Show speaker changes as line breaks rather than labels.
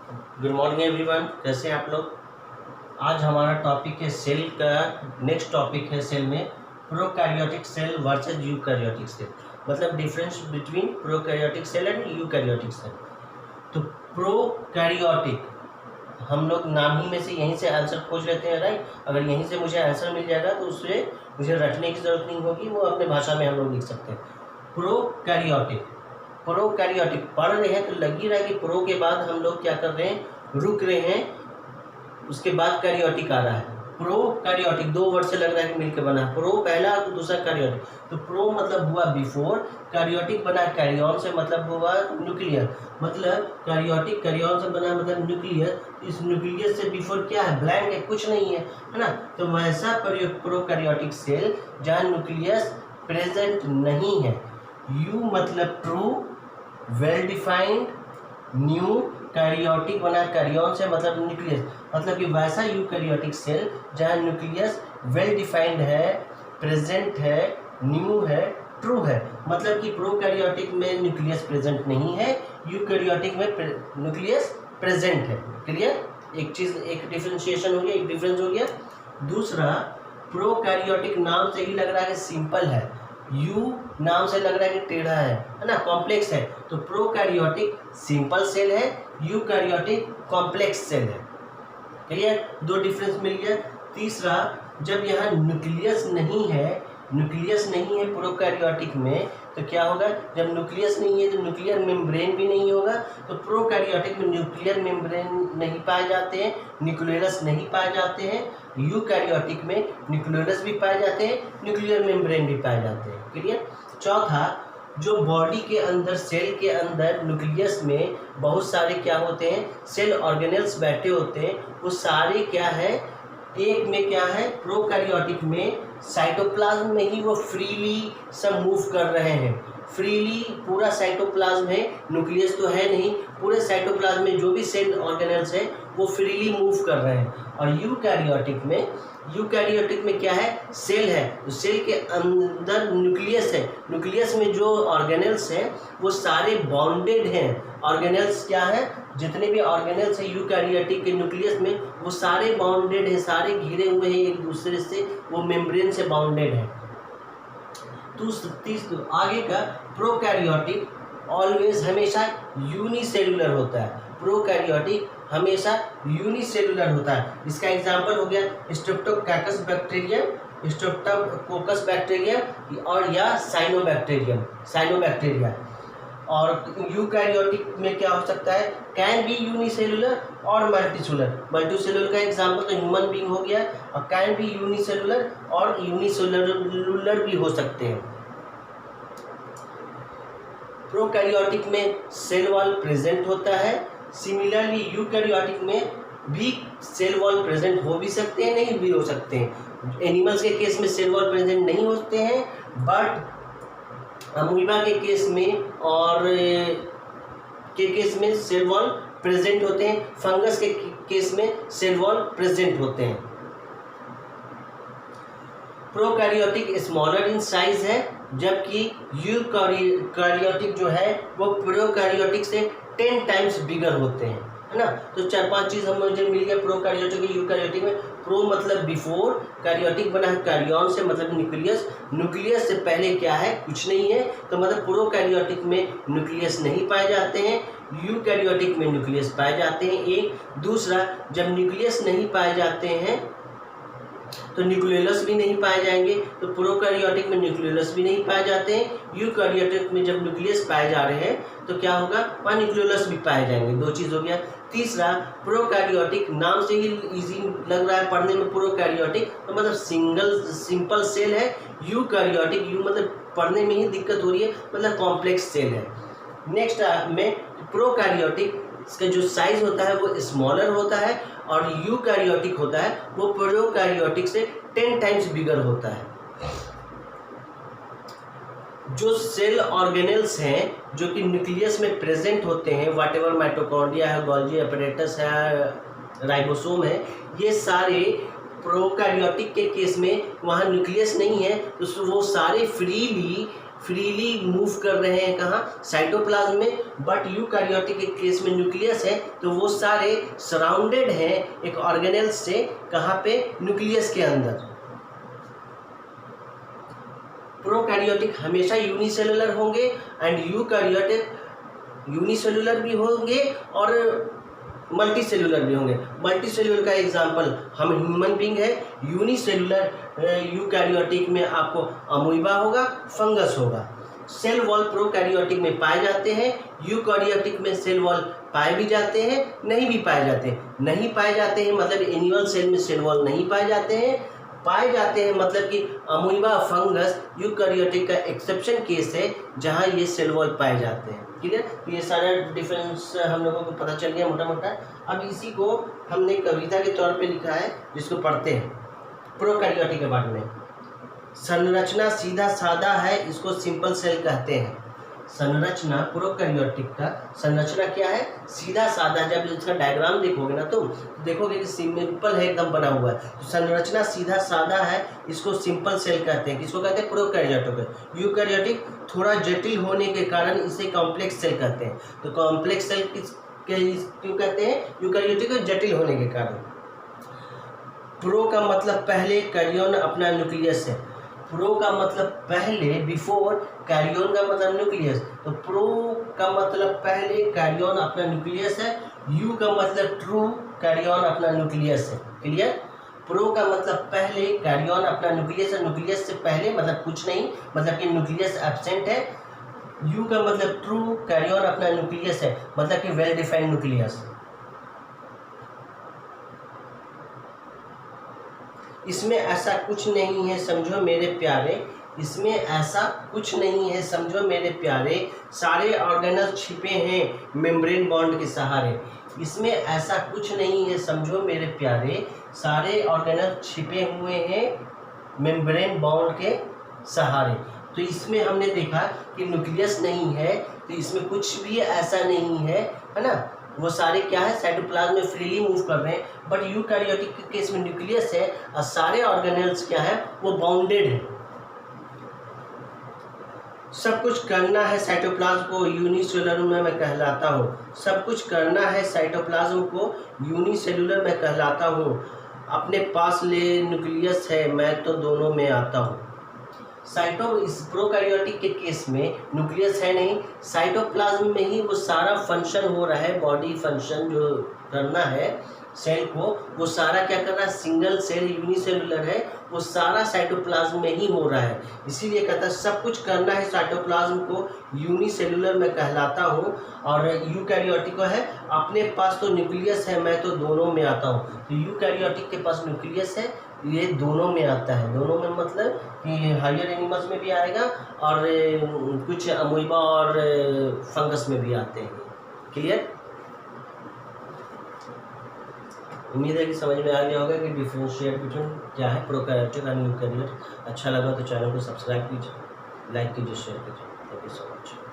Good morning everyone, कैसे हैं आप लोग। आज हमारा टॉपिक है सेल का। नेक्स्ट टॉपिक है सेल में prokaryotic cell versus eukaryotic cell, मतलब difference between prokaryotic cell and eukaryotic cell. तो प्रोकैरियोटिक हम लोग नाम ही में से यहीं से आंसर खोज लेते हैं, राइट। अगर यहीं से मुझे आंसर मिल जाएगा तो उससे मुझे रटने की ज़रूरत नहीं होगी, वो अपने भाषा में हम लोग लिख सकते हैं। प्रोकैरियोटिक पढ़ रहे हैं तो लग ही रहा है कि प्रो के बाद हम लोग क्या कर रहे हैं, रुक रहे हैं, उसके बाद कैरियोटिक आ रहा है। प्रोकैरियोटिक दो वर्ड से लग रहा है कि मिलकर बना, प्रो पहला तो दूसरा कैरियोटिक। तो प्रो मतलब हुआ बिफोर, कैरियोटिक बना कैरियन से, मतलब हुआ न्यूक्लियर, मतलब कैरियोटिक कैरियन से बना मतलब न्यूक्लियर। इस न्यूक्लियस से बिफोर क्या है, ब्लैंक है, कुछ नहीं है, है ना। तो वैसा प्रोकैरियोटिक सेल जहाँ न्यूक्लियस प्रेजेंट नहीं है। यू मतलब true, well defined, new karyotic बना कैरियन से मतलब न्यूक्लियस, मतलब कि वैसा यूकैरियोटिक सेल जहाँ न्यूक्लियस वेल डिफाइंड है, प्रेजेंट है, न्यू है, ट्रू है। मतलब कि प्रोकैरियोटिक में न्यूक्लियस प्रेजेंट नहीं है, यूकैरियोटिक में न्यूक्लियस प्रेजेंट है। क्लियर, एक चीज़, एक डिफरेंशिएशन हो गया, एक डिफरेंस हो गया। दूसरा, प्रोकैरियोटिक नाम से ही लग रहा है कि सिंपल है, यू नाम से लग रहा है कि टेढ़ा है ना, कॉम्प्लेक्स है। तो प्रोकैरियोटिक सिंपल सेल है, यूकैरियोटिक कॉम्प्लेक्स सेल है। क्लियर, दो डिफरेंस मिल गया। तीसरा, जब यहाँ न्यूक्लियस नहीं है प्रोकैरियोटिक में, तो क्या होगा, जब न्यूक्लियस नहीं है तो न्यूक्लियर मेम्ब्रेन भी नहीं होगा। तो प्रोकैरियोटिक में न्यूक्लियर मेम्ब्रेन नहीं पाए जाते हैं, न्यूक्लियस नहीं पाए जाते हैं। यूकैरियोटिक में न्यूक्लियस भी पाए जाते हैं, न्यूक्लियर मेम्ब्रेन भी पाए जाते हैं। क्लियर। चौथा, जो बॉडी के अंदर, सेल के अंदर न्यूक्लियस में बहुत सारे क्या होते हैं, सेल ऑर्गेनेल्स बैठे होते हैं, वो सारे क्या है, एक में क्या है, प्रोकैरियोटिक में साइटोप्लाज्म में ही वो फ्रीली सब मूव कर रहे हैं। फ्रीली पूरा साइटोप्लाज्म है, न्यूक्लियस तो है नहीं, पूरे साइटोप्लाज्म में जो भी सेल ऑर्गेनेल्स है वो फ्रीली मूव कर रहे हैं। और यूकैरियोटिक में क्या है, सेल है, तो सेल के अंदर न्यूक्लियस है, न्यूक्लियस में जो ऑर्गेनेल्स हैं वो सारे बॉन्डेड हैं। ऑर्गेनेल्स क्या है, जितने भी ऑर्गेनेल्स हैं यूकैरियोटिक के न्यूक्लियस में वो सारे बॉन्डेड हैं, सारे घिरे हुए हैं एक दूसरे से, वो मेम्ब्रेन से बॉन्डेड है। तो आगे का, प्रोकैरियोटिक ऑलवेज हमेशा यूनिसेलुलर होता है। प्रोकैरियोटिक हमेशा यूनिसेलुलर होता है। इसका एग्जांपल हो गया स्ट्रेप्टोकोकस बैक्टीरियम और या साइनोबैक्टीरिया। और यूकैरियोटिक में क्या हो सकता है, कैन बी यूनिसेलुलर और मल्टीसेलुलर का एग्जांपल तो ह्यूमन बीइंग हो गया, और कैन बी यूनिसेलुलर और यूनिसेलुलर भी हो सकते हैं। प्रोकैरियोटिक में सेल वॉल प्रेजेंट होता है। सिमिलरली यूकैरियोटिक में भी सेल वॉल प्रेजेंट हो भी सकते हैं, नहीं भी हो सकते हैं। एनिमल्स के केस में सेल वॉल प्रेजेंट नहीं होते हैं, बट अमीबा के केस में और के केस में सेल वॉल प्रेजेंट होते हैं। फंगस के केस में सेल वॉल प्रेजेंट होते हैं। प्रोकैरियोटिक स्मॉलर इन साइज है, जबकि यूकैरियोटिक जो है वो प्रोकैरियोटिक से 10 टाइम्स बिगर होते हैं, है ना। तो 4-5 चीज़ हम मुझे मिल गया प्रोकैरियोटिक और यूकैरियोटिक में। प्रो मतलब बिफोर, कैरियोटिक बना है कैरियन से मतलब न्यूक्लियस से पहले क्या है, कुछ नहीं है, तो मतलब प्रोकैरियोटिक में न्यूक्लियस नहीं पाए जाते हैं, यूकैरियोटिक में न्यूक्लियस पाए जाते हैं। एक दूसरा, जब न्यूक्लियस नहीं पाए जाते हैं तो न्यूक्लियस भी नहीं पाए जाएंगे, तो प्रोकैरियोटिक में न्यूक्लियस भी नहीं पाए जाते हैं। यूकैरियोटिक में जब न्यूक्लियस पाए जा रहे हैं तो क्या होगा, वहाँ न्यूक्लियस भी पाए जाएंगे। दो चीज़ हो गया। तीसरा, प्रोकैरियोटिक नाम से ही इजी लग रहा है पढ़ने में, प्रोकैरियोटिक तो मतलब सिंपल सेल है। यूकैरियोटिक, यू मतलब पढ़ने में ही दिक्कत हो रही है, मतलब कॉम्प्लेक्स सेल है। नेक्स्ट में प्रोकैरियोटिक इसका जो साइज होता है वो स्मॉलर होता है, और यूकैरियोटिक होता है वो प्रोकैरियोटिक से 10 टाइम्स बिगर होता है। जो सेल ऑर्गेनेल्स हैं जो कि न्यूक्लियस में प्रेजेंट होते हैं, व्हाटएवर माइटोकॉन्ड्रिया है, गोल्गी अपैरेटस है, राइबोसोम है, ये सारे प्रोकैरियोटिक के केस में वहाँ न्यूक्लियस नहीं है, तो वो सारे फ्रीली मूव कर रहे हैं कहाँ, साइटोप्लाज्म में। बट यूकैरियोटिक के केस में न्यूक्लियस है तो वो सारे सराउंडेड हैं एक ऑर्गेनेल से, कहाँ पे, न्यूक्लियस के अंदर। प्रोकैरियोटिक हमेशा यूनिसेलुलर होंगे एंड यूकैरियोटिक यूनिसेलुलर भी होंगे और मल्टी सेलुलर भी होंगे। मल्टी सेलुलर का एग्जांपल हम ह्यूमन बींग है। यूनिसेलुलर यूकैरियोटिक में आपको अमोइबा होगा, फंगस होगा। सेल वॉल प्रोकैरियोटिक में पाए जाते हैं, यूकैरियोटिक में सेल वॉल पाए भी जाते हैं, नहीं भी पाए जाते हैं। नहीं पाए जाते हैं मतलब एनिमल सेल में सेल वॉल नहीं पाए जाते हैं। पाए जाते हैं मतलब कि अमोइबा, फंगस यूकैरियोटिक का एक्सेप्शन केस है जहां ये सेल वॉल पाए जाते हैं। क्लियर? तो ये सारा डिफरेंस हम लोगों को पता चल गया मोटा मोटा। अब इसी को हमने कविता के तौर पे लिखा है जिसको पढ़ते हैं प्रोकैरियोटिक के बारे में। संरचना सीधा साधा है, इसको सिंपल सेल कहते हैं। संरचना प्रोकैरियोटिक का संरचना क्या है, सीधा साधा। जब इसका डायग्राम देखोगे ना तुम तो देखोगे कि सिंपल है, एकदम बना हुआ है। तो संरचना सीधा साधा है, इसको सिंपल सेल कहते हैं। किसको कहते हैं? प्रोकैरियोटिक। यूकैरियोटिक थोड़ा जटिल होने के कारण इसे कॉम्प्लेक्स सेल कहते हैं। तो कॉम्प्लेक्स सेल क्यों कहते हैं? यूकैरियोटिक जटिल होने के कारण। प्रो का मतलब पहले, कैरियन अपना न्यूक्लियस है। प्रो का मतलब पहले, बिफोर, कैरियन का मतलब न्यूक्लियस। तो प्रो का मतलब पहले, कैरियन अपना न्यूक्लियस है। यू का मतलब ट्रू, कैरियन अपना न्यूक्लियस है। क्लियर? प्रो का मतलब पहले, कैरियन अपना न्यूक्लियस है। न्यूक्लियस से पहले मतलब कुछ नहीं, मतलब कि न्यूक्लियस एब्सेंट है। यू का मतलब ट्रू, कैरियन अपना न्यूक्लियस है, मतलब कि वेल डिफाइंड न्यूक्लियस। इसमें ऐसा कुछ नहीं है समझो मेरे प्यारे, इसमें ऐसा कुछ नहीं है समझो मेरे प्यारे, सारे ऑर्गेनल छिपे हैं मेम्ब्रेन बॉन्ड के सहारे। इसमें ऐसा कुछ नहीं है समझो मेरे प्यारे, सारे ऑर्गेनल छिपे हुए हैं मेम्ब्रेन बॉन्ड के सहारे। तो इसमें हमने देखा कि न्यूक्लियस नहीं है, तो इसमें कुछ भी ऐसा नहीं है, है ना। वो सारे क्या है, साइटोप्लाज्म में फ्रीली मूव कर रहे हैं। बट यूकैरियोटिक के केस में न्यूक्लियस है और सारे ऑर्गेनेल्स क्या है, वो बाउंडेड है। सब कुछ करना है साइटोप्लाज्म को यूनिसेलुलर में मैं कहलाता हूँ। सब कुछ करना है साइटोप्लाज्म को यूनिसेलुलर में कहलाता हूँ। अपने पास ले न्यूक्लियस है, मैं तो दोनों में आता हूँ। इस प्रोकैरियोटिक के केस में न्यूक्लियस है नहीं, साइटोप्लाज्म में ही वो सारा फंक्शन हो रहा है। बॉडी फंक्शन जो करना है सेल को, वो सारा क्या कर रहा है, सिंगल सेल यूनिसेलुलर है, वो सारा साइटोप्लाज्म में ही हो रहा है। इसीलिए कहता है सब कुछ करना है साइटोप्लाज्म को यूनिसेलुलर में कहलाता हूँ। और यूकैरियोटिक को है अपने पास तो न्यूक्लियस है, मैं तो दोनों में आता हूँ। तो यूकैरियोटिक के पास न्यूक्लियस है, ये दोनों में आता है। दोनों में मतलब कि हायर एनिमल्स में भी आएगा और कुछ अमोइबा और फंगस में भी आते हैं। क्लियर? उम्मीद है कि समझ में आ गया होगा कि डिफरेंशिएट बिटवीन क्या है प्रोकैरियोटिक और यूकैरियोटिक। अच्छा लगा तो चैनल को सब्सक्राइब कीजिए, लाइक कीजिए, शेयर कीजिए। Thank you so much.